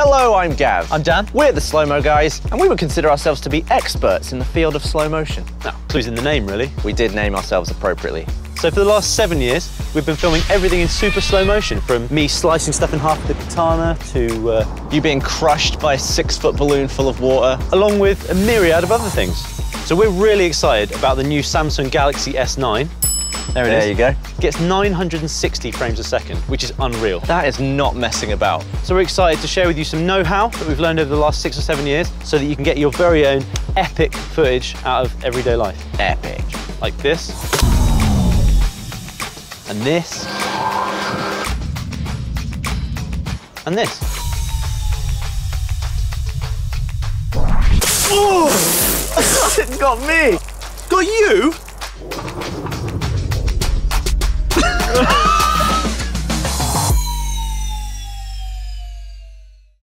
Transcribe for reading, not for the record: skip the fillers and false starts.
Hello, I'm Gav. I'm Dan. We're the Slow-Mo Guys, and we would consider ourselves to be experts in the field of slow motion. Now, clues in the name, really. We did name ourselves appropriately. So for the last 7 years, we've been filming everything in super slow motion, from me slicing stuff in half with the katana to You being crushed by a 6-foot balloon full of water. along with a myriad of other things. So we're really excited about the new Samsung Galaxy S9. There it is. There you go. Gets 960 frames a second, which is unreal. That is not messing about. So we're excited to share with you some know-how that we've learned over the last 6 or 7 years so that you can get your very own epic footage out of everyday life. Epic. Like this. And this. And this. Oh! It got me! Got you?